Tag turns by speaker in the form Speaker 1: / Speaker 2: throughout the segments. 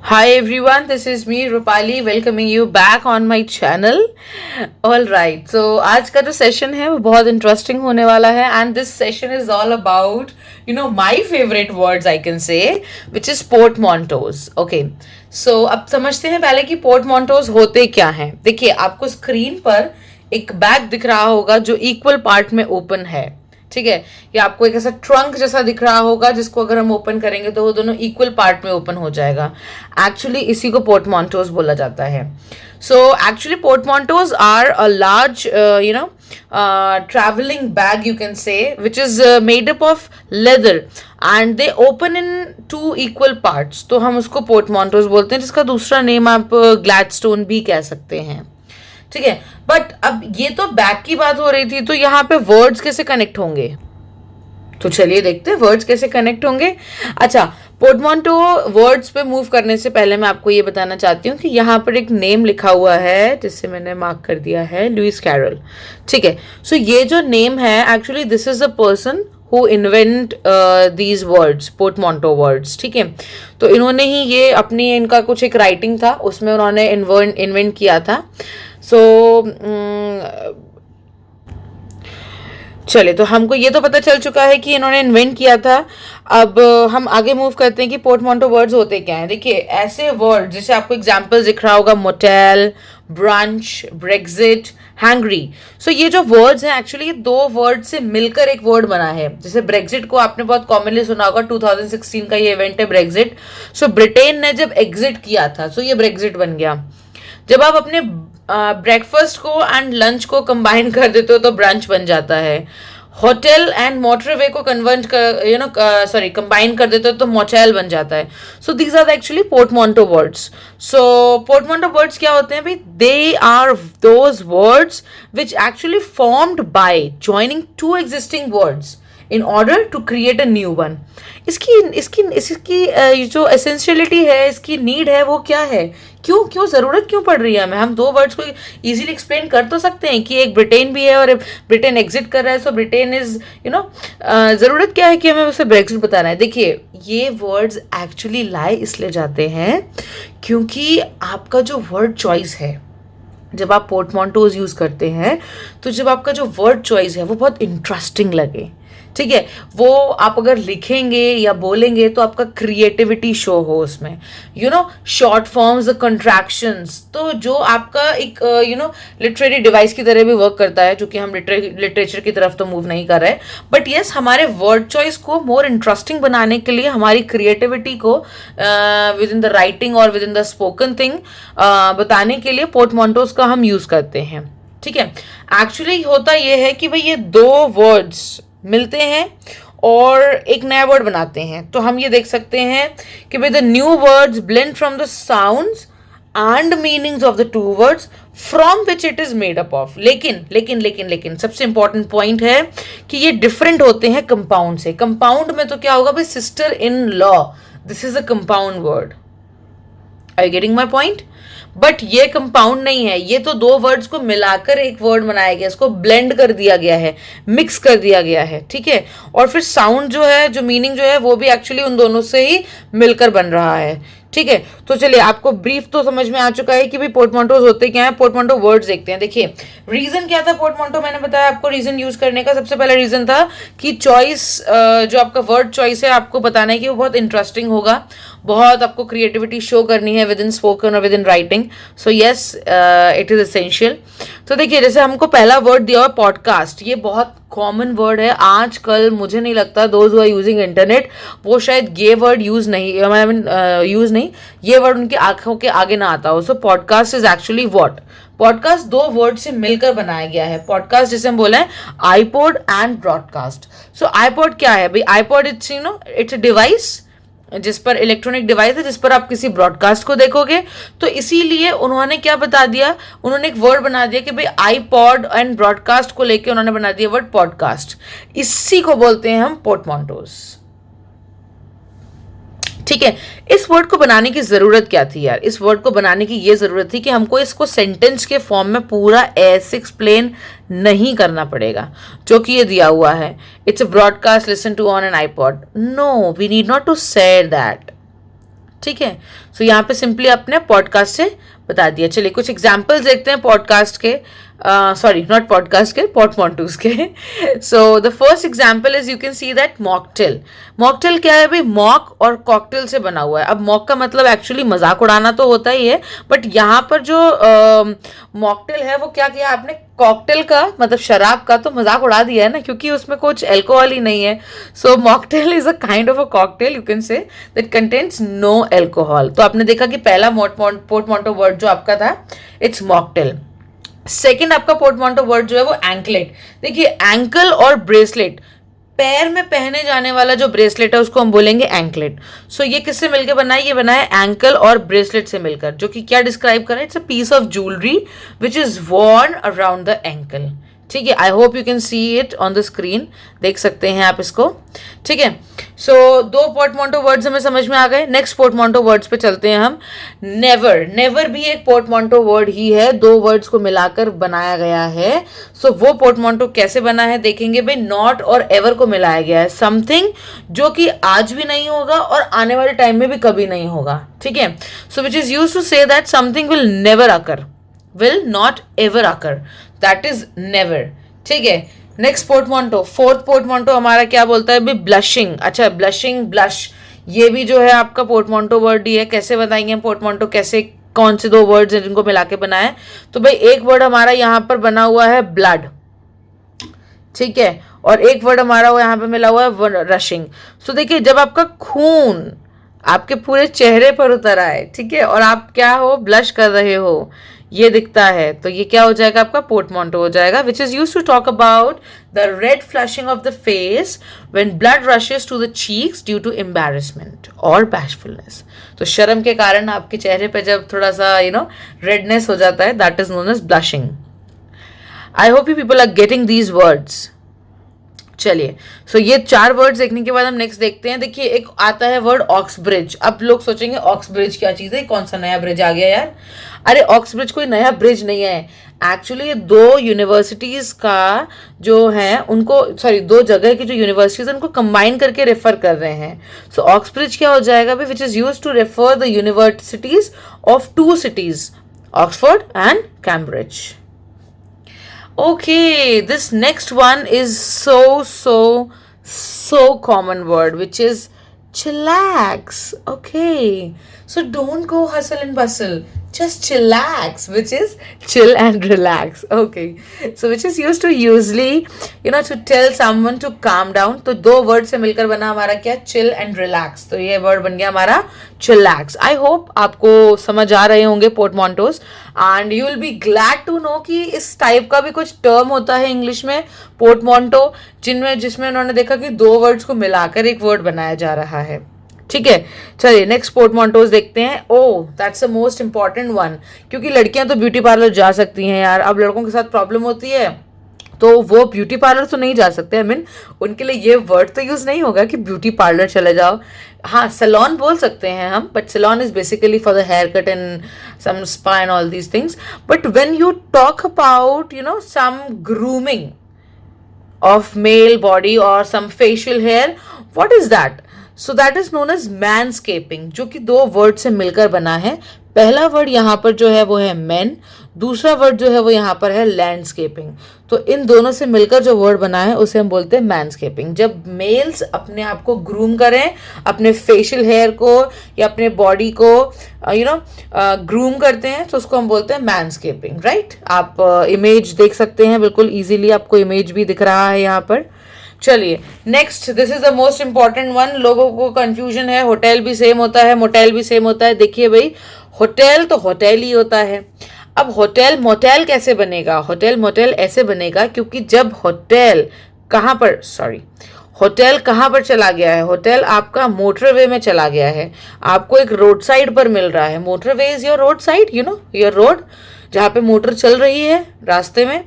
Speaker 1: Hi everyone, this is me Rupali welcoming you back on my channel. All right, so आज का जो session है वो बहुत इंटरेस्टिंग होने वाला है and this session is all about my favorite words I can say which is portmanteaus. Okay, so अब समझते हैं पहले कि portmanteaus होते क्या हैं. देखिए आपको स्क्रीन पर एक बैग दिख रहा होगा जो इक्वल पार्ट में ओपन है. ठीक है, या आपको एक ऐसा ट्रंक जैसा दिख रहा होगा जिसको अगर हम ओपन करेंगे तो वो दोनों इक्वल पार्ट में ओपन हो जाएगा. एक्चुअली इसी को पोर्टमांटोज बोला जाता है. So actually portmanteaus are a large traveling bag you can say which is made up of leather and they open in two equal parts. तो हम उसको पोर्टमांटोज बोलते हैं जिसका दूसरा नेम आप ग्लैडस्टोन भी कह सकते हैं. ठीक है, बट अब ये तो बैग की बात हो रही थी, तो यहाँ पे वर्ड्स कैसे कनेक्ट होंगे? तो चलिए देखते हैं वर्ड्स कैसे कनेक्ट होंगे. अच्छा, पोर्टमांटो वर्ड्स पे मूव करने से पहले मैं आपको ये बताना चाहती हूँ कि यहाँ पर एक नेम लिखा हुआ है जिससे मैंने मार्क कर दिया है, लुइस कैरल. ठीक है, सो ये जो नेम है actually this is a person who invent these words, portmanteau words. ठीक है, तो इन्होंने ही ये अपनी इनका कुछ एक राइटिंग था उसमें उन्होंने इन्वेंट किया था. सो चले, तो हमको ये तो पता चल चुका है कि इन्होंने इन्वेंट किया था. अब हम आगे मूव करते हैं कि पोर्टमांटो वर्ड्स होते क्या हैं. देखिए ऐसे वर्ड जैसे आपको एग्जांपल दिख रहा होगा, मोटेल, ब्रंच, ब्रेक्जिट, हैंग्री. सो ये जो वर्ड्स हैं एक्चुअली ये दो वर्ड से मिलकर एक वर्ड बना है. जैसे ब्रेक्जिट को आपने बहुत कॉमनली सुना होगा, 2016 का ये इवेंट है ब्रेक्जिट. सो ब्रिटेन ने जब एग्जिट किया था सो ये ब्रेक्जिट बन गया. जब आप अपने ब्रेकफास्ट को एंड लंच को कंबाइन कर देते हो तो ब्रंच बन जाता है. होटल एंड मोटरवे को कन्वर्ट कर कंबाइन कर देते हो तो मोटेल बन जाता है. So these are actually portmanteau words. So portmanteau words क्या होते हैं भाई? They are those words which actually formed by joining two existing words in order to create a new one. इसकी जो एसेंशियलिटी है, इसकी नीड है, वो क्या है? क्यों ज़रूरत क्यों पड़ रही है हमें? हम दो वर्ड्स को इजीली एक्सप्लेन कर तो सकते हैं कि एक ब्रिटेन भी है और ब्रिटेन एग्जिट कर रहा है. सो ब्रिटेन इज ज़रूरत क्या है कि हमें उसे ब्रेक्जिट बताना है? देखिए ये वर्ड्स एक्चुअली लाई इसलिए जाते हैं क्योंकि आपका जो वर्ड चॉइस है, जब आप पोर्टमांटोज यूज़ करते हैं तो जब आपका जो वर्ड चॉइस है वो बहुत इंटरेस्टिंग लगे. ठीक है, वो आप अगर लिखेंगे या बोलेंगे तो आपका क्रिएटिविटी शो हो उसमें. शॉर्ट फॉर्म्स, कंट्रैक्शंस, तो जो आपका एक लिटरेरी डिवाइस की तरह भी वर्क करता है, जो कि हम लिटरेचर की तरफ तो मूव नहीं कर रहे. बट येस, हमारे वर्ड चॉइस को मोर इंटरेस्टिंग बनाने के लिए, हमारी क्रिएटिविटी को विद इन द राइटिंग और with in the spoken thing बताने के लिए पोर्टमांटोज का हम यूज करते हैं. ठीक है, एक्चुअली होता यह है कि भाई ये दो वर्ड्स मिलते हैं और एक नया वर्ड बनाते हैं. तो हम ये देख सकते हैं कि भाई the new words blend from the sounds and meanings of the two words from which it is made up of. लेकिन सबसे इंपॉर्टेंट पॉइंट है कि ये डिफरेंट होते हैं कंपाउंड से. कंपाउंड में तो क्या होगा भाई? Sister in law, this is a compound word. Are you getting my point? But ये कंपाउंड नहीं है, ये तो दो वर्ड्स को मिलाकर एक वर्ड बनाया गया, इसको ब्लेंड कर दिया गया है, मिक्स कर दिया गया है. ठीक है, और फिर साउंड जो है, जो मीनिंग जो है, वो भी एक्चुअली उन दोनों से ही मिलकर बन रहा है. ठीक है, तो चलिए आपको ब्रीफ तो समझ में आ चुका है कि भाई पोर्टमांटोज होते क्या है. पोर्टमांटो वर्ड्स देखते हैं. देखिए रीजन क्या था पोर्टमांटो, मैंने बताया आपको रीजन यूज करने का. सबसे पहला रीजन था कि चॉइस, जो आपका वर्ड चॉइस है, आपको बताना है कि वो बहुत इंटरेस्टिंग होगा, बहुत आपको क्रिएटिविटी शो करनी है विद इन स्पोकन और with in writing. So yes, it is essential. तो देखिए जैसे हमको पहला वर्ड दिया हुआ पॉडकास्ट, ये बहुत कॉमन वर्ड है आजकल. मुझे नहीं लगता those who are using internet वो शायद ये वर्ड यूज नहीं, ये वर्ड उनकी आंखों के आगे ना आता हो. So podcast is actually what? Podcast दो वर्ड से मिलकर बनाया गया है. पॉडकास्ट जैसे हम बोले iPod and broadcast. So iPod क्या है भाई? IPod it's it's a device जिस पर, इलेक्ट्रॉनिक डिवाइस है जिस पर आप किसी ब्रॉडकास्ट को देखोगे. तो इसीलिए उन्होंने क्या बता दिया, उन्होंने एक वर्ड बना दिया कि भाई आईपॉड एंड ब्रॉडकास्ट को लेके उन्होंने बना दिया वर्ड पॉडकास्ट. इसी को बोलते हैं हम पोर्टमांटोज. ठीक है, इस वर्ड को बनाने की जरूरत क्या थी यार? इस वर्ड को बनाने की ये जरूरत थी कि हमको इसको सेंटेंस के फॉर्म में पूरा ऐसे एक्सप्लेन नहीं करना पड़ेगा जो कि ये दिया हुआ है. It's a broadcast listen to on an iPod. No, we need not to say that. ठीक है, सो यहाँ पे सिंपली अपने पॉडकास्ट से बता दिया। चलिए कुछ एग्जाम्पल्स देखते हैं पॉडकास्ट के, सॉरी नॉट पॉडकास्ट के, पोर्टमोंटोज के। So the first example is you can see that mocktail. Mocktail क्या है भाई? मॉक और कॉकटेल से बना हुआ है। अब मॉक का मतलब एक्चुअली मजाक उड़ाना तो होता ही है, बट यहाँ पर जो मॉकटेल है वो क्या किया आपने, कॉकटेल का मतलब शराब का तो मजाक उड़ा दिया है ना, क्योंकि उसमें कुछ अल्कोहल ही नहीं है। So mocktail is a kind of a cocktail you can say that contains no alcohol. तो आपने देखा कि पहला पोर्टमोंटो वर्ड जो आपका था इट्स मॉकटेल। सेकेंड आपका पोर्टमोंटो वर्ड जो है वो एंकलेट। देखिए एंकल और ब्रेसलेट, पैर में पहने जाने वाला जो ब्रेसलेट है उसको हम बोलेंगे एंकलेट। सो ये किससे मिलकर बना है? ये बना है एंकल और ब्रेसलेट से मिलकर, जो कि क्या डिस्क्राइब कर रहा है? It's a piece of jewellery which is worn around the ankle. ठीक है, I hope you can see it on the screen, देख सकते हैं आप इसको। ठीक है, सो दो पोर्टमोंटो वर्ड्स हमें समझ में आ गए। नेक्स्ट पोर्टमोंटो वर्ड्स पे चलते हैं हम। नेवर, नेवर भी एक पोर्टमोंटो वर्ड ही है, दो वर्ड्स को मिलाकर बनाया गया है। सो वो पोर्टमोंटो कैसे बना है देखेंगे भाई। नॉट और एवर को मिलाया गया है, समथिंग जो कि आज भी नहीं होगा और आने वाले टाइम में भी कभी नहीं होगा। ठीक है, so which is used to say that something will never occur, will not ever occur, that is never। ठीक है, नेक्स्ट पोर्टमोंटो, फोर्थ पोर्टमोंटो हमारा क्या बोलता है? ब्लशिंग। अच्छा, ब्लशिंग, ब्लश, ये भी जो है आपका पोर्टमोंटो वर्ड ही है। कैसे बताएंगे हम पोर्टमोंटो कैसे, कौन से दो वर्ड्स हैं जिनको मिला के बनाए? तो भाई एक वर्ड हमारा यहाँ पर बना हुआ है ब्लड, ठीक है, और एक वर्ड हमारा वो यहाँ पे मिला हुआ है रशिंग। सो देखिए जब आपका खून आपके पूरे चेहरे पर उतर आए, ठीक है, और आप क्या हो, ब्लश कर रहे हो, ये दिखता है, तो ये क्या हो जाएगा आपका? पोर्टमोंटो हो जाएगा, which is used to talk about the red flushing of the face when blood rushes to the cheeks due to embarrassment और बैशफुलनेस। तो शर्म के कारण आपके चेहरे पे जब थोड़ा सा रेडनेस हो जाता है, that is known as blushing. I hope you people are getting these words. चलिए, सो ये चार वर्ड्स देखने के बाद हम नेक्स्ट देखते हैं। देखिए एक आता है वर्ड ऑक्स ब्रिज। अब लोग सोचेंगे ऑक्स ब्रिज क्या चीज़ है, कौन सा नया ब्रिज आ गया यार? अरे ऑक्स ब्रिज कोई नया ब्रिज नहीं है, एक्चुअली ये दो यूनिवर्सिटीज़ का जो है उनको, सॉरी दो जगह की जो यूनिवर्सिटीज़ उनको कंबाइन करके रेफर कर रहे हैं। सो ऑक्स ब्रिज क्या हो जाएगा भाई? Which is use to refer the universities of two cities, Oxford and Cambridge. Okay, this next one is so common word, which is chillax. Okay, so don't go hustle and bustle, just chillax, which is chill and relax. Okay, so which is used to usually to tell someone to calm down. तो दो word से मिलकर बना हमारा क्या? chill and relax। तो ये word बन गया हमारा chillax। आई होप आपको समझ आ रहे होंगे portmanteaus, and you will be glad to know कि इस टाइप का भी कुछ टर्म होता है इंग्लिश में पोर्टमोंटो, जिसमें उन्होंने देखा कि दो वर्ड्स को मिलाकर एक वर्ड बनाया जा रहा है। ठीक है, चलिए नेक्स्ट पोर्टमोंटोज देखते हैं। ओ that's the most important one, क्योंकि लड़कियां तो ब्यूटी पार्लर जा सकती हैं यार, अब लड़कों के साथ प्रॉब्लम होती है तो वो ब्यूटी पार्लर तो नहीं जा सकते। आई मीन उनके लिए ये वर्ड तो यूज नहीं होगा कि ब्यूटी पार्लर चले जाओ। हाँ, सैलून बोल सकते हैं हम, but saloon is basically for the hair cut and some spa and all these things. But when you talk about some grooming of male body or some facial hair, what is that? So that is known as manscaping, जो कि दो word से मिलकर बना है। पहला word यहाँ पर जो है वो है men, दूसरा वर्ड जो है वो यहाँ पर है लैंडस्केपिंग। तो इन दोनों से मिलकर जो वर्ड बना है उसे हम बोलते हैं मैनस्केपिंग। जब मेल्स अपने आप को ग्रूम करें, अपने फेशियल हेयर को या अपने बॉडी को ग्रूम करते हैं, तो उसको हम बोलते हैं मैनस्केपिंग, राइट? आप इमेज देख सकते हैं, बिल्कुल इजीली आपको इमेज भी दिख रहा है यहाँ पर। चलिए next, this is the most important one. लोगों को कंफ्यूजन है, होटल भी सेम होता है, मोटेल भी सेम होता है। देखिए भाई, होटल तो होटल ही होता है। अब होटल मोटेल कैसे बनेगा? होटल मोटेल ऐसे बनेगा क्योंकि जब होटल कहाँ पर चला गया है? होटल आपका मोटरवे में चला गया है, आपको एक रोड साइड पर मिल रहा है। Motorway is your road side, your road जहाँ पे मोटर चल रही है रास्ते में।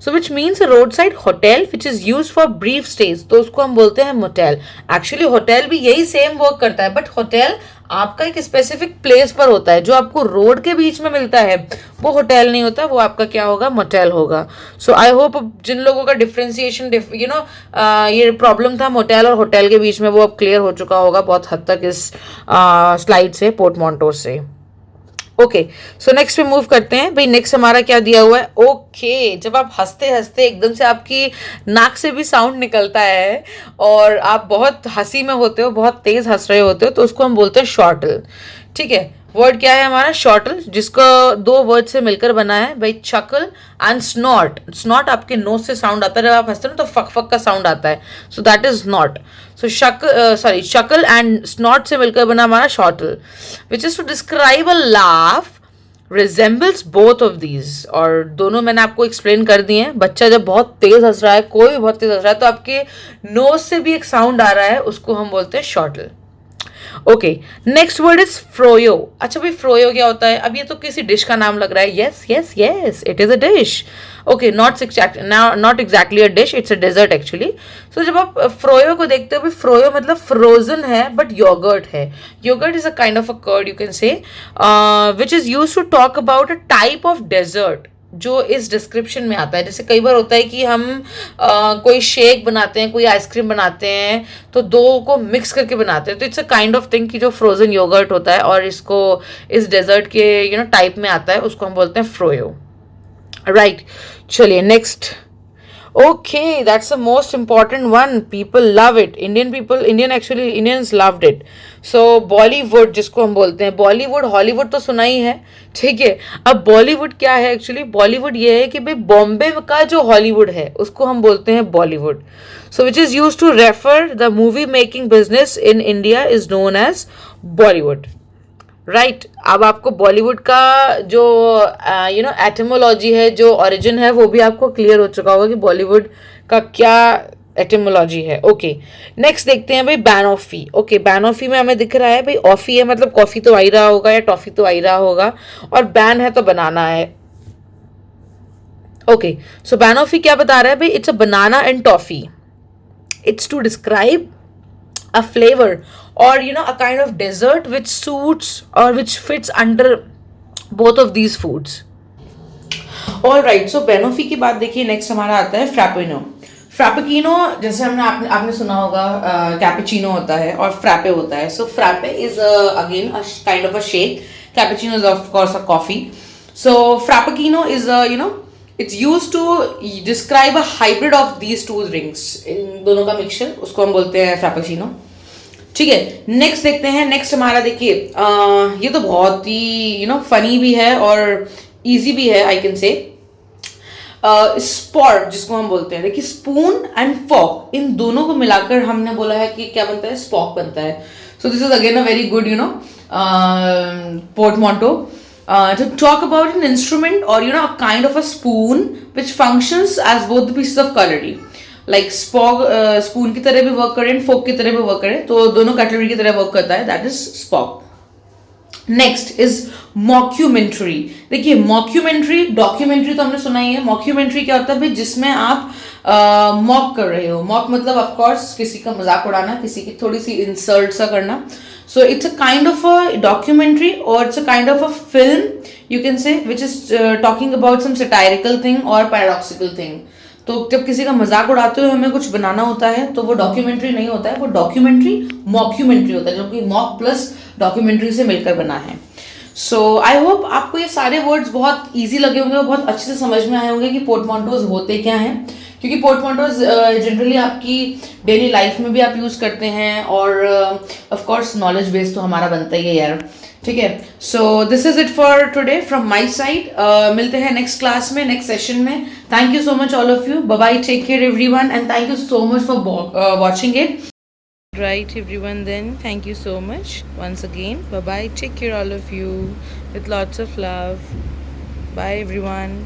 Speaker 1: So which means road side hotel which is use for brief stage, तो उसको हम बोलते हैं मोटेल। एक्चुअली होटल भी यही सेम वर्क करता है, बट होटल आपका एक स्पेसिफिक प्लेस पर होता है, जो आपको रोड के बीच में मिलता है वो होटल नहीं होता, वो आपका क्या होगा, मोटेल होगा. सो आई होप जिन लोगों का डिफ्रेंसिएशन ये प्रॉब्लम था मोटेल और होटल के बीच में, वो अब क्लियर हो चुका होगा बहुत हद तक इस स्लाइड से, पोर्टमोंटो से. ओके, सो नेक्स्ट पे मूव करते हैं भाई. नेक्स्ट हमारा क्या दिया हुआ है. ओके, जब आप हंसते हंसते एकदम से आपकी नाक से भी साउंड निकलता है और आप बहुत हंसी में होते हो, बहुत तेज हंस रहे होते हो, तो उसको हम बोलते हैं शॉर्टल. ठीक है, वर्ड क्या है हमारा, शॉर्टल, जिसको दो वर्ड से मिलकर बना है भाई, चकल एंड स्नॉट. स्नॉट आपके नोज से साउंड आता है, जब आप हंसते हो ना तो फक फक का साउंड आता है, so that is snort. So chuckle and snort से मिलकर बना हमारा chortle, which is to describe a laugh resembles both of these. और दोनों मैंने आपको एक्सप्लेन कर दिए हैं. बच्चा जब बहुत तेज हंस रहा है, कोई भी बहुत तेज हंस रहा है, तो आपके नोज से भी एक साउंड आ रहा है, उसको हम बोलते हैं chortle. Okay, next word is froyo. अच्छा भाई, फ्रोयो क्या होता है. अब ये तो किसी डिश का नाम लग रहा है. Yes yes yes, it is a dish. Okay, not exactly a dish, it's a dessert actually. So जब आप फ्रोयो को देखते हो, भाई फ्रोयो मतलब फ्रोजन है बट योगर्ट है. Yogurt is a kind of a curd, you can say, which is use to talk about a type of dessert जो इस डिस्क्रिप्शन में आता है. जैसे कई बार होता है कि हम कोई शेक बनाते हैं, कोई आइसक्रीम बनाते हैं, तो दो को मिक्स करके बनाते हैं, तो it's a kind of thing कि जो फ्रोजन योगर्ट होता है और इसको इस डेजर्ट के टाइप में आता है, उसको हम बोलते हैं फ्रोयो. राइट, चलिए next. Okay, that's the most important one. People love it. Indians loved it. So Bollywood जिसको हम बोलते हैं, बॉलीवुड, हॉलीवुड तो सुना ही है. ठीक है, अब बॉलीवुड क्या है एक्चुअली. बॉलीवुड ये है कि भाई बॉम्बे का जो हॉलीवुड है उसको हम बोलते हैं Bollywood. So which is use to refer the movie making business in India is known as Bollywood. Right, अब आपको बॉलीवुड का जो एटिमोलॉजी है, जो ओरिजिन है, वो भी आपको क्लियर हो चुका होगा कि बॉलीवुड का क्या एटिमोलॉजी है. ओके, नेक्स्ट देखते हैं भाई बैनॉफी. ओके, बैनॉफी में हमें दिख रहा है भाई, ऑफी है मतलब कॉफी तो आ ही रहा होगा या टॉफी तो आ ही रहा होगा, और बैन है तो बनाना है. ओके, सो बैनॉफी क्या बता रहा है भाई, it's a banana and toffee. It's to describe a flavor or a kind of dessert which suits or which fits under both of these foods. All right, so बेनोफी की बात देखिए. नेक्स्ट हमारा आता है फ्रैपेनो. फ्रैपेचिनो जैसे आपने सुना होगा, कैपेचिनो होता है और फ्रैपे होता है. So frappe is again a kind of a shake. Cappuccino is of course a coffee. So frappuccino is it's use to describe a hybrid of these two drinks. इन दोनों का मिक्सचर, उसको हम बोलते हैं फ्रैपेचिनो. ठीक है, नेक्स्ट देखते हैं. नेक्स्ट हमारा देखिए, ये तो बहुत ही फनी भी है और इजी भी है, आई कैन से. स्पॉट जिसको हम बोलते हैं, देखिए स्पून एंड फॉक, इन दोनों को मिलाकर हमने बोला है कि क्या बनता है, स्पॉक बनता है. So this is again a very good portmanteau to talk about an instrument or a kind of a spoon which functions as both the pieces of cutlery. Like spoon की तरह भी वर्क करे, फोक की तरह भी work करे, तो दोनों कटलरी की तरह वर्क करता है. That is spoke. Next is mockumentary. देखिए मॉक्यूमेंट्री, डॉक्यूमेंट्री तो हमने सुना ही है. मॉक्यूमेंट्री क्या होता है भाई, जिसमें आप मॉक कर रहे हो. मॉक मतलब ऑफ कोर्स किसी का मजाक उड़ाना, किसी की थोड़ी सी इंसल्ट सा करना. So it's a kind of a documentary or it's a kind of a film, you can say, which is talking about some satirical thing or paradoxical thing. तो जब किसी का मजाक उड़ाते हुए हमें कुछ बनाना होता है तो वो डॉक्यूमेंट्री नहीं होता है, वो डॉक्यूमेंट्री मॉक्यूमेंट्री होता है, जो कि मॉक प्लस डॉक्यूमेंट्री से मिलकर बना है. सो आई होप आपको ये सारे वर्ड्स बहुत इजी लगे होंगे और बहुत अच्छे से समझ में आए होंगे कि पोर्टमोंटोज होते क्या हैं, क्योंकि पोर्टमोंटोज जनरली आपकी डेली लाइफ में भी आप यूज करते हैं और ऑफ कोर्स नॉलेज बेस तो हमारा बनता ही है यार. ठीक है, so this is it for today from my side. मिलते हैं नेक्स्ट क्लास में, नेक्स्ट सेशन में. Thank you so much all of you. Bye bye, take care everyone and thank you so much for watching it. Right everyone, then thank you so much once again. Bye bye, take care all of you with lots of love. Bye everyone.